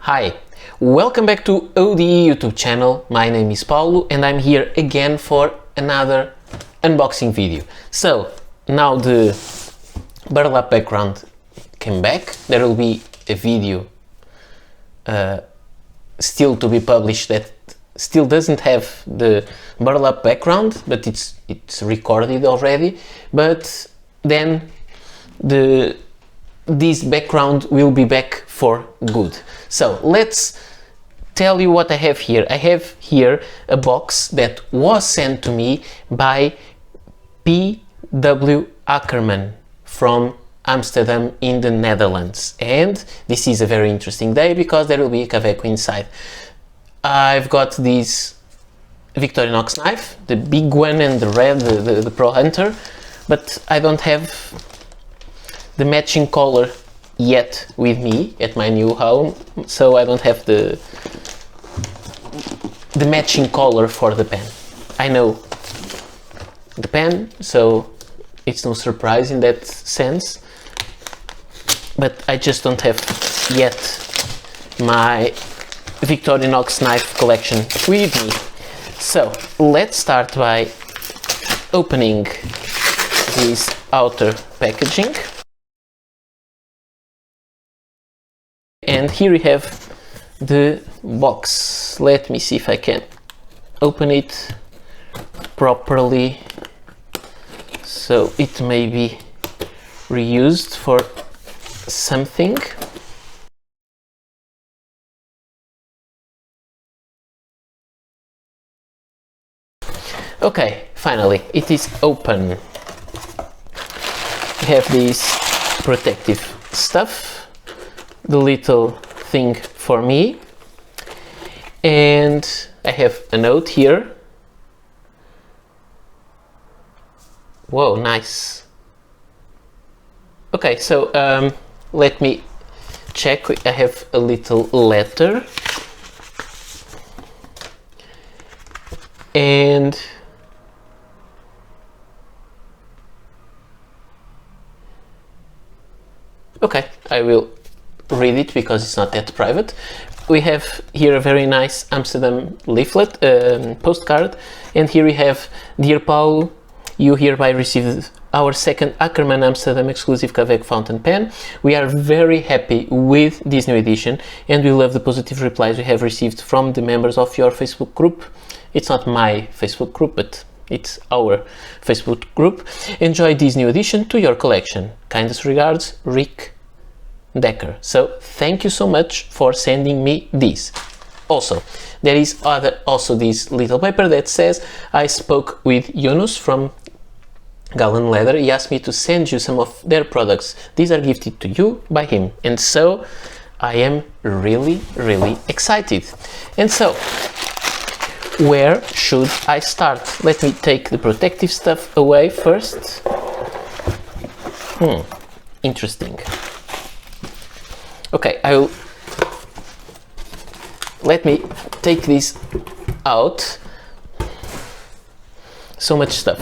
Hi, welcome back to ODE YouTube channel. My name is Paulo and I'm here again for another unboxing video. So now the burlap background came back. There will be a video still to be published that still doesn't have the burlap background, but it's recorded already. But then this background will be back for good. So let's tell you what I have here. I have here a box that was sent to me by P.W. Akkerman from Amsterdam in the Netherlands, and this is a very interesting day because there will be a Kaweco inside. I've got this Victorinox knife, the big one and the red, the Pro Hunter, but I don't have the matching color yet with me at my new home, so I don't have the matching color for the pen. I know the pen, so it's no surprise in that sense, but I just don't have yet my Victorinox knife collection with me. So let's start by opening this outer packaging. And here we have the box. Let me see if I can open it properly so it may be reused for something. Okay, finally it is open. We have this protective stuff, the little thing for me, and I have a note here. Whoa, nice. Okay, so let me check. I have a little letter, and okay, I will read it because it's not that private. We have here a very nice Amsterdam leaflet, postcard, and here we have: Dear Paulo, you hereby received our second Akkerman Amsterdam exclusive Kaweco fountain pen. We are very happy with this new edition and we love the positive replies we have received from the members of your Facebook group. It's not my Facebook group, but it's our Facebook group. Enjoy this new addition to your collection. Kindest regards, Rick Decker. So thank you so much for sending me this. Also, there is also this little paper that says, I spoke with Yunus from Gallen Leather. He asked me to send you some of their products. These are gifted to you by him, and so I am really excited. And so where should I start? Let me take the protective stuff away first. Interesting. Okay, let me take this out. So much stuff.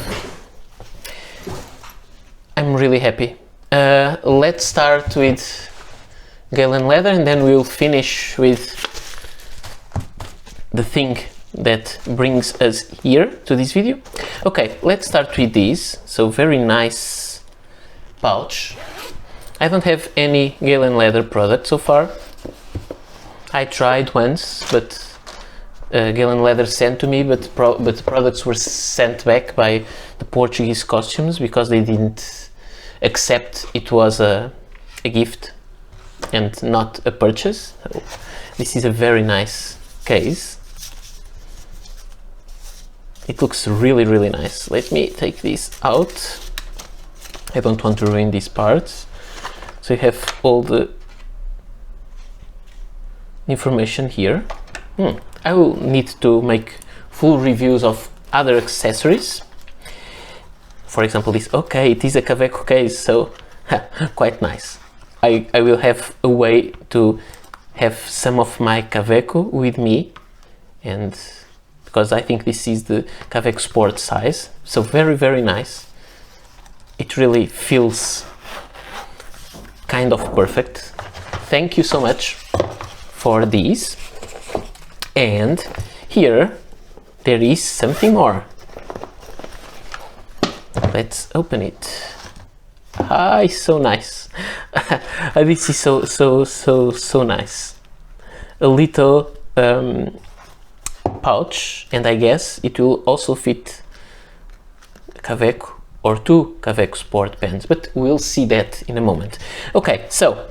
I'm really happy. Let's start with Galen Leather and then we'll finish with the thing that brings us here to this video. Okay, let's start with this. So very nice pouch. I don't have any Galen Leather product so far. I tried once, but Galen Leather sent to me, but the products were sent back by the Portuguese Costumes because they didn't accept it was a gift and not a purchase. So this is a very nice case. It looks really nice. Let me take this out. I don't want to ruin these parts. So you have all the information here. I will need to make full reviews of other accessories. For example, this. Okay, it is a Kaweco case, so quite nice. I will have a way to have some of my Kaweco with me, and because I think this is the Kaweco Sport size, so very nice. It really feels kind of perfect. Thank you so much for these. And here there is something more. Let's open it. Ah, it's so nice. This is so nice. A little pouch, and I guess it will also fit Kaweco or two Kaweco Sport pens, but we'll see that in a moment. Okay, so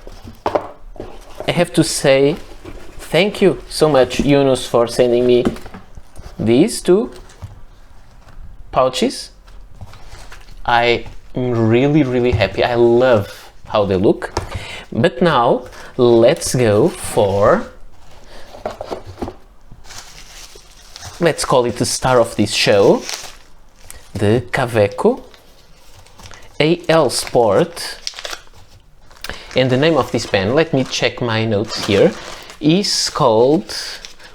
I have to say thank you so much, Yunus, for sending me these two pouches. I am really happy. I love how they look. But now let's go for, let's call it the star of this show, the Kaweco AL Sport. And the name of this pen, let me check my notes here, is called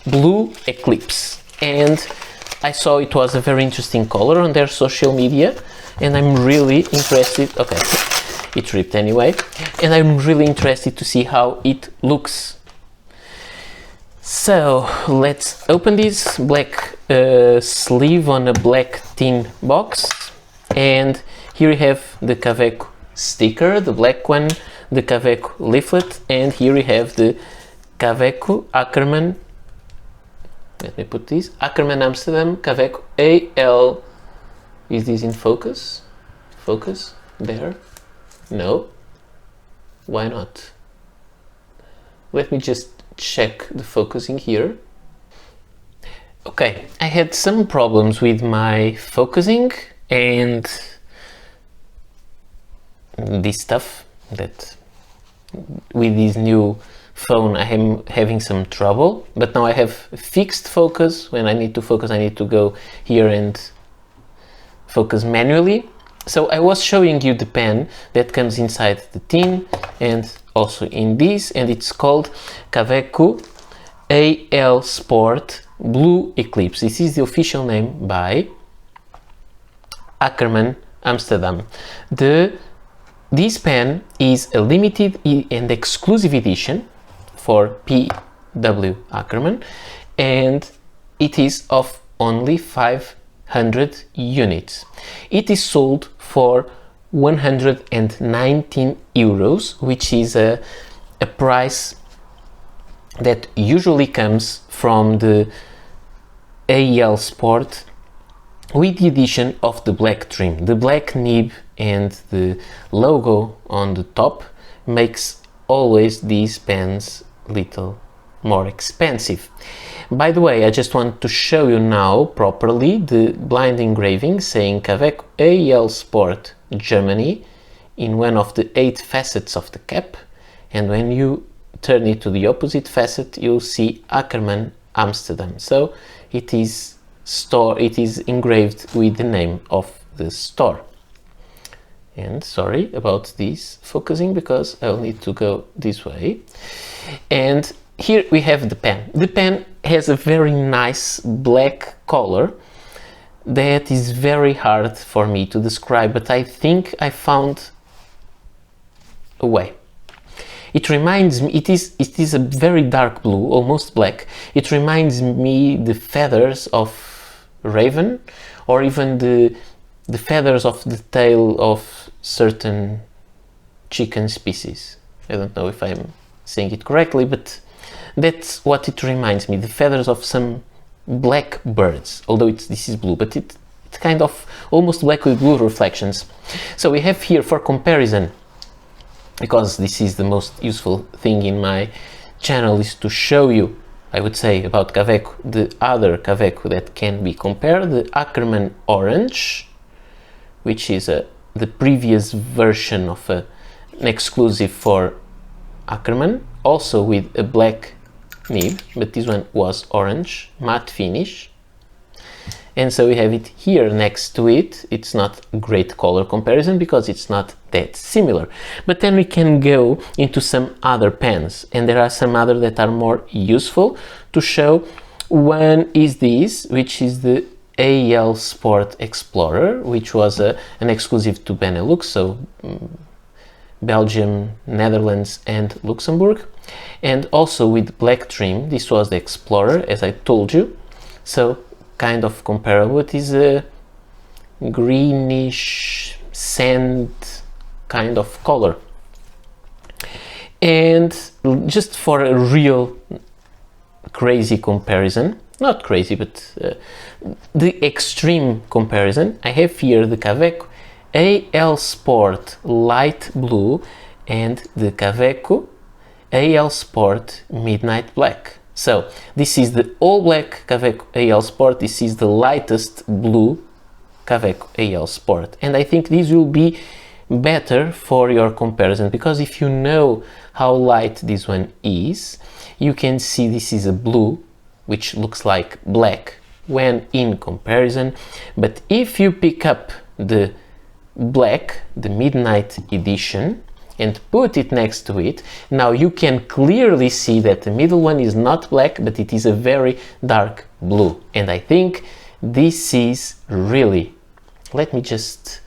Blue Eclipse. And I saw it was a very interesting color on their social media, and I'm really interested. Okay, it ripped anyway, and I'm really interested to see how it looks. So let's open this black sleeve on a black tin box, and here we have the Kaweco sticker, the black one, the Kaweco leaflet, and here we have the Kaweco Akkerman. Let me put this, Akkerman Amsterdam Kaweco AL. Is this in focus? Focus? There? No? Why not? Let me just check the focusing here. Okay, I had some problems with my focusing and this stuff that with this new phone I am having some trouble, but now I have fixed focus. When I need to focus, I need to go here and focus manually. So I was showing you the pen that comes inside the tin and also in this, and it's called Kaweco AL Sport Blue Eclipse. This is the official name by Akkerman Amsterdam. This pen is a limited and exclusive edition for P.W. Akkerman, and it is of only 500 units. It is sold for 119 euros, which is a price that usually comes from the AL Sport with the addition of the black trim. The black nib and the logo on the top makes always these pens little more expensive. By the way, I just want to show you now properly the blind engraving saying Kaweco AL Sport Germany in one of the 8 facets of the cap, and when you turn it to the opposite facet you'll see Akkerman Amsterdam. So it is engraved with the name of the store. And sorry about this focusing because I'll need to go this way. And here we have the pen. The pen has a very nice black color that is very hard for me to describe, but I think I found a way. It reminds me, it is a very dark blue, almost black. It reminds me the feathers of raven, or even the feathers of the tail of certain chicken species. I don't know if I'm saying it correctly, but that's what it reminds me, the feathers of some black birds, although this is blue, but it's kind of almost black with blue reflections. So we have here, for comparison, because this is the most useful thing in my channel, is to show you, I would say, about Kaweco, the other Kaweco that can be compared, the Akkerman Orange, which is the previous version of an exclusive for Akkerman, also with a black nib, but this one was orange, matte finish. And so we have it here next to it. It's not a great color comparison because it's not that similar. But then we can go into some other pens, and there are some other that are more useful to show. One is this, which is the AL Sport Explorer, which was an exclusive to Benelux, so Belgium, Netherlands and Luxembourg. and also with black trim. This was the Explorer, as I told you, so kind of comparable. It is a greenish sand kind of color. And just for a real crazy comparison, not crazy, but the extreme comparison, I have here the Kaweco AL Sport Light Blue and the Kaweco AL Sport Midnight Black. So this is the all black Kaweco AL Sport, this is the lightest blue Kaweco AL Sport, and I think this will be better for your comparison, because if you know how light this one is, you can see this is a blue which looks like black when in comparison. But if you pick up the black, the Midnight Edition, and put it next to it, now you can clearly see that the middle one is not black, but it is a very dark blue. And I think this is really, let me just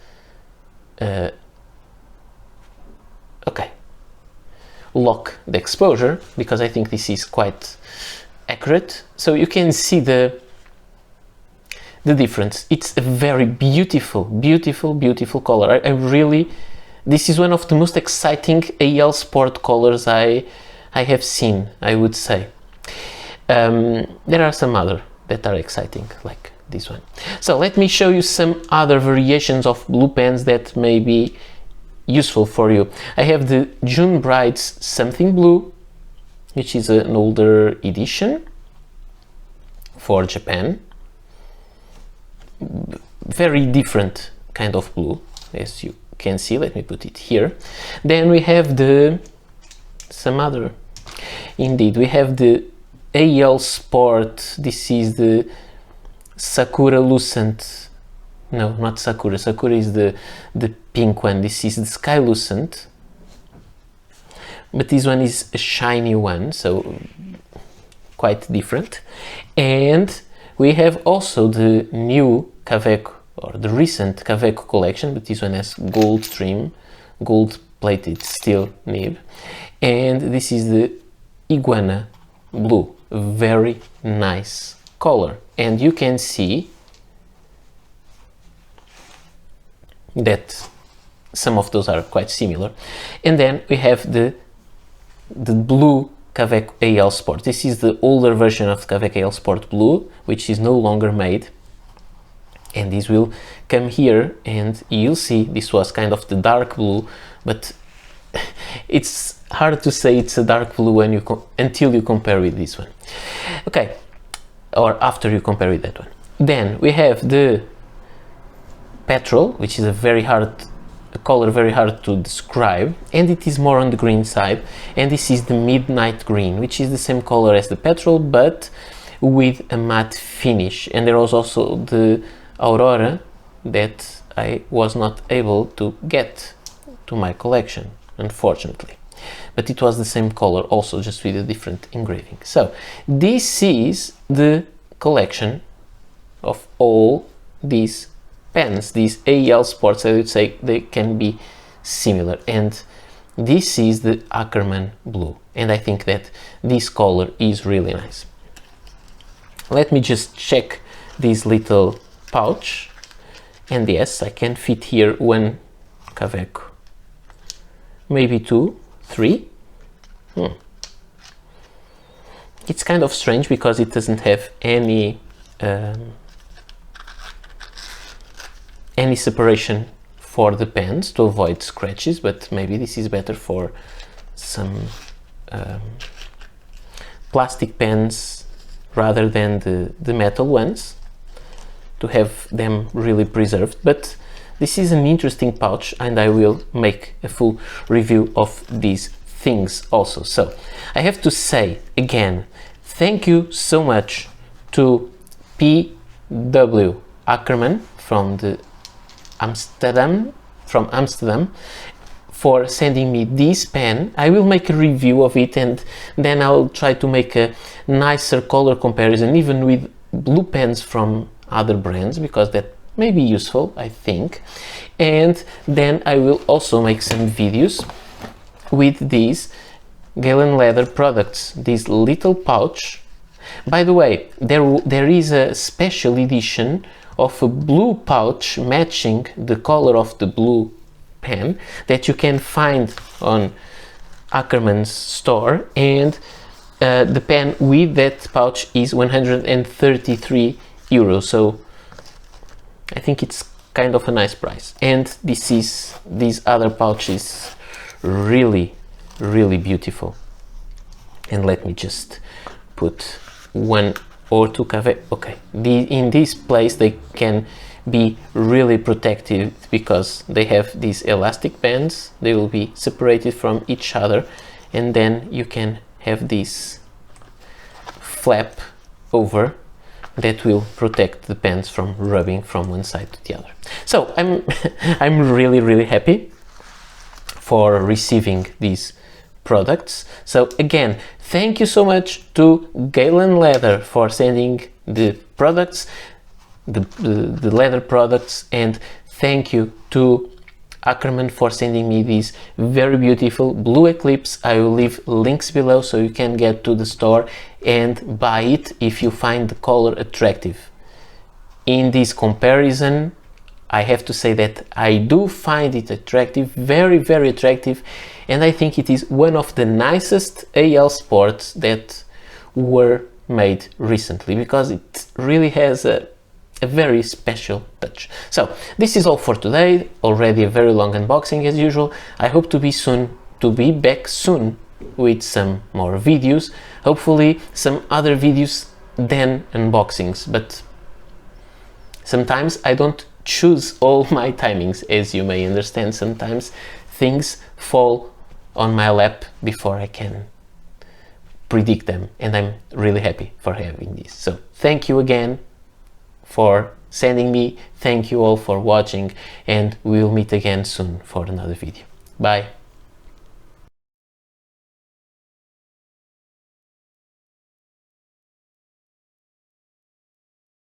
lock the exposure, because I think this is quite accurate, so you can see the difference. It's a very beautiful color. I really, this is one of the most exciting AL Sport colors I have seen, I would say. There are some other that are exciting, like this one. So let me show you some other variations of blue pens that may be useful for you. I have the June Bride's Something Blue, which is an older edition for Japan. Very different kind of blue, as you can see. Let me put it here. Then we have indeed, we have the AL Sport. This is the Sakura Lucent. No, not Sakura. Sakura is the pink one. This is the Sky Lucent. But this one is a shiny one, so quite different. And we have also the new Kaweco, or the recent Kaweco collection, but this one has gold trim, gold plated steel nib. And this is the Iguana Blue, a very nice color. And you can see that some of those are quite similar. And then we have the blue Kaweco AL Sport. This is the older version of Kaweco AL Sport Blue, which is no longer made. And this will come here, and you'll see this was kind of the dark blue, but it's hard to say it's a dark blue when until you compare with this one. Okay, or after you compare with that one. Then we have the Petrol, which is a color very hard to describe, and it is more on the green side. And this is the Midnight Green, which is the same color as the Petrol, but with a matte finish. And there was also the Aurora that I was not able to get to my collection, unfortunately. But it was the same color also, just with a different engraving. So this is the collection of all these pens, these AL Sports. I would say they can be similar, and this is the Akkerman Blue, and I think that this color is really nice. Let me just check this little pouch, and yes, I can fit here one Kaweco, maybe 2, 3. It's kind of strange because it doesn't have any separation for the pens to avoid scratches, but maybe this is better for some plastic pens rather than the metal ones, to have them really preserved. But this is an interesting pouch, and I will make a full review of these things also. So I have to say again, thank you so much to P.W. Akkerman from Amsterdam for sending me this pen. I will make a review of it, and then I'll try to make a nicer color comparison, even with blue pens from other brands, because that may be useful, I think. And then I will also make some videos with these Galen Leather products, this little pouch. By the way, there is a special edition of a blue pouch matching the color of the blue pen that you can find on Akkerman's store, and the pen with that pouch is 133 euros, so I think it's kind of a nice price. And this other pouch is really beautiful. And let me just put one or two Kaweco. Okay, in this place they can be really protected because they have these elastic bands. They will be separated from each other, and then you can have this flap over that will protect the pens from rubbing from one side to the other. So I'm really happy for receiving these products. So again, thank you so much to Galen Leather for sending the products, the leather products, and thank you to Akkerman for sending me these very beautiful Blue Eclipse. I will leave links below so you can get to the store and buy it if you find the color attractive. In this comparison, I have to say that I do find it attractive, very attractive, and I think it is one of the nicest AL Sports that were made recently, because it really has a very special touch. So this is all for today. Already a very long unboxing as usual. I hope to be back soon with some more videos, hopefully some other videos than unboxings, but sometimes I don't choose all my timings, as you may understand. Sometimes things fall on my lap before I can predict them, and I'm really happy for having this. So thank you again for sending me, thank you all for watching, and we'll meet again soon for another video. Bye.